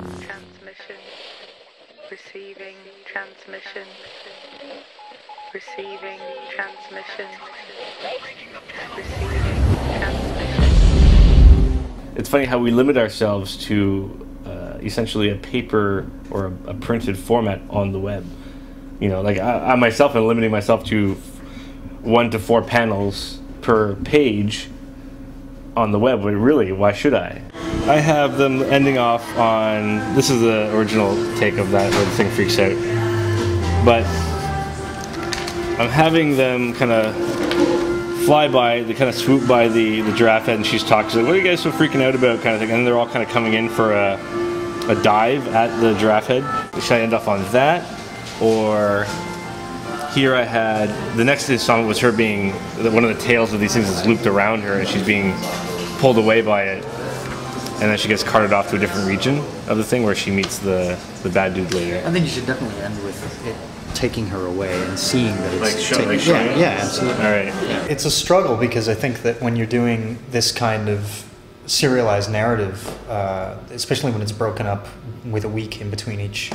transmission, receiving transmission, receiving transmission, receiving transmission. It's funny how we limit ourselves to essentially a paper or a printed format on the web. You know, like I myself am limiting myself to 1 to 4 panels per page on the web, but really, why should I? I have them ending off on, this is the original take of that where the thing freaks out, but I'm having them kind of fly by, they kind of swoop by the giraffe head, and she's talking, she's like, what are you guys so freaking out about, kind of thing, and then they're all kind of coming in for a dive at the giraffe head. Should I end off on that, or here I had, the next installment was her being, one of the tails of these things is looped around her and she's being pulled away by it. And then she gets carted off to a different region of the thing where she meets the bad dude later. I think you should definitely end with it taking her away and seeing that it's showing it? Yeah, absolutely. All right. Yeah. It's a struggle because I think that when you're doing this kind of serialized narrative, especially when it's broken up with a week in between each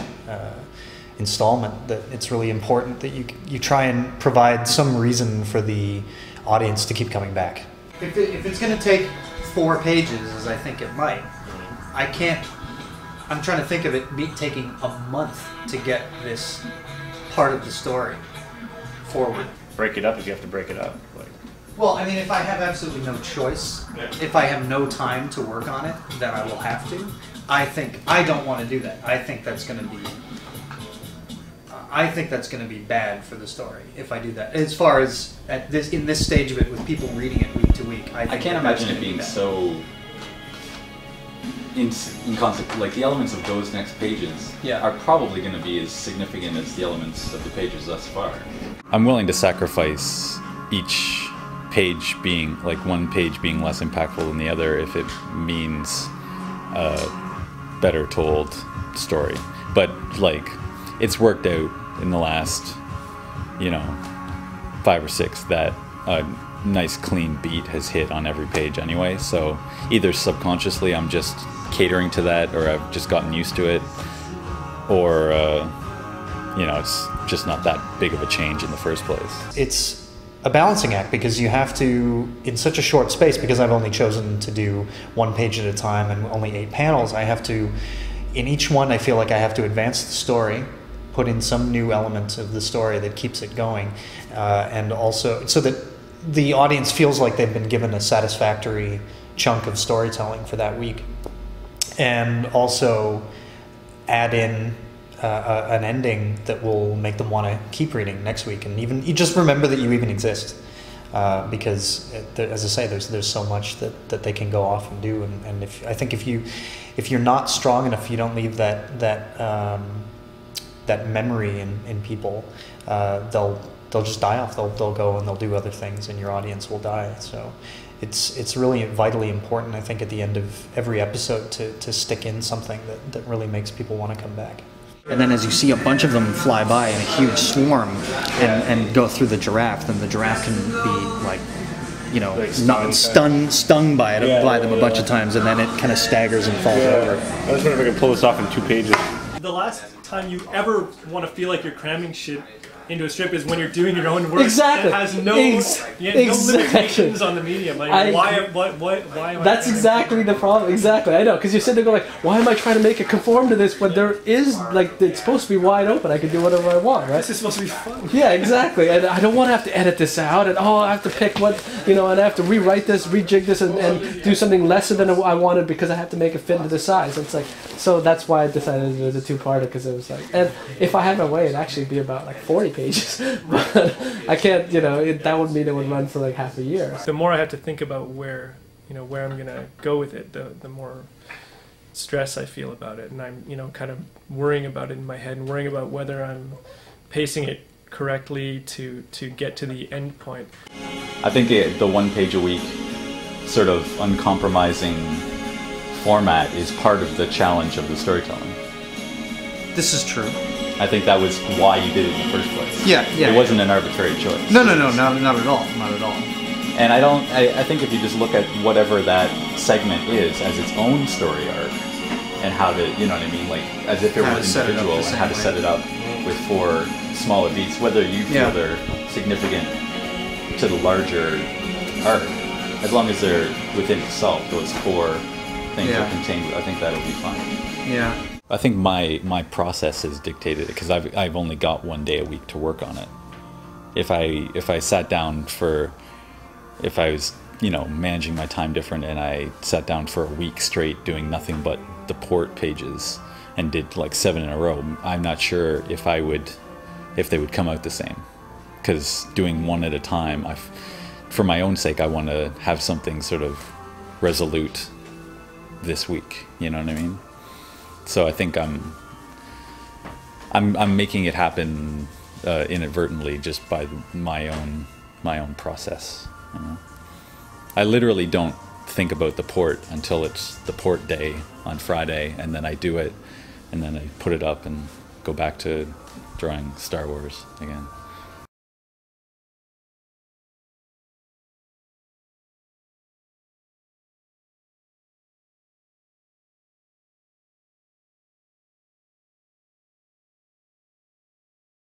installment, that it's really important that you try and provide some reason for the audience to keep coming back. If it's going to take 4 pages, as I think it might, I'm trying to think of it taking a month to get this part of the story forward. Break it up if you have to break it up. Well, I mean, if I have absolutely no choice, if I have no time to work on it, then I will have to. I don't want to do that. I think that's going to be bad for the story if I do that. As far as in this stage of it, with people reading it week to week, I can't imagine it being so in concept. Like the elements of those next pages are probably going to be as significant as the elements of the pages thus far. I'm willing to sacrifice each page being, like one page being less impactful than the other if it means a better told story. But like, it's worked out in the last, 5 or 6 that a nice clean beat has hit on every page anyway. So either subconsciously I'm just catering to that, or I've just gotten used to it, or it's just not that big of a change in the first place. It's a balancing act because you have to, in such a short space, because I've only chosen to do 1 page at a time and only 8 panels, I have to, in each one I feel like I have to advance the story, put in some new element of the story that keeps it going, and also so that the audience feels like they've been given a satisfactory chunk of storytelling for that week, and also add in an ending that will make them want to keep reading next week, and even you just remember that you even exist, because as I say, there's so much that they can go off and do, and I think if you're not strong enough, you don't leave that memory in people, they'll just die off. They'll go and they'll do other things, and your audience will die. So it's really vitally important, I think, at the end of every episode to stick in something that really makes people want to come back. And then as you see a bunch of them fly by in a huge swarm and go through the giraffe, then the giraffe can be like, not stung by them a bunch of times, and then it kind of staggers and falls over. I was wondering if I could pull this off in 2 pages. The last time you ever want to feel like you're cramming shit into a strip is when you're doing your own work. Exactly. That has no limitations on the medium. Like, why am I? That's exactly the problem. Exactly, I know, because you're sitting there going like, why am I trying to make it conform to this when there is, like, it's supposed to be wide open. I can do whatever I want, right? This is supposed to be fun. Yeah, exactly. And I don't want to have to edit this out, and I have to pick what, and I have to rewrite this, rejig this, and do something lesser than I wanted because I have to make it fit into the size. It's like, so that's why I decided it was a 2-parter, because it was like, and if I had my way, it'd actually be about like 40 pages, but I can't, that would mean it would run for like half a year. The more I have to think about where I'm gonna go with it, the more stress I feel about it, and I'm kind of worrying about it in my head and worrying about whether I'm pacing it correctly to get to the end point. I think the 1 page a week sort of uncompromising format is part of the challenge of the storytelling. This is true. I think that was why you did it in the first place. Yeah. It wasn't an arbitrary choice. No, not at all. Not at all. And I think if you just look at whatever that segment is as its own story arc, and how to, you know what I mean, like as if it How were to set it up individual, the and same how to way. set it up with 4 smaller beats, whether you feel Yeah. they're significant to the larger art, as long as they're within itself, those 4 things Yeah. are contained. I think that'll be fine. Yeah. I think my process is dictated because I've only got 1 day a week to work on it. If I sat down for, if I was, you know, managing my time different and I sat down for a week straight doing nothing but the port pages and did like 7 in a row, I'm not sure if they would come out the same. Because doing 1 at a time, for my own sake, I want to have something sort of resolute this week. You know what I mean? So I think I'm making it happen inadvertently just by my own process. You know? I literally don't think about the port until it's the port day on Friday, and then I do it, and then I put it up and go back to drawing Star Wars again.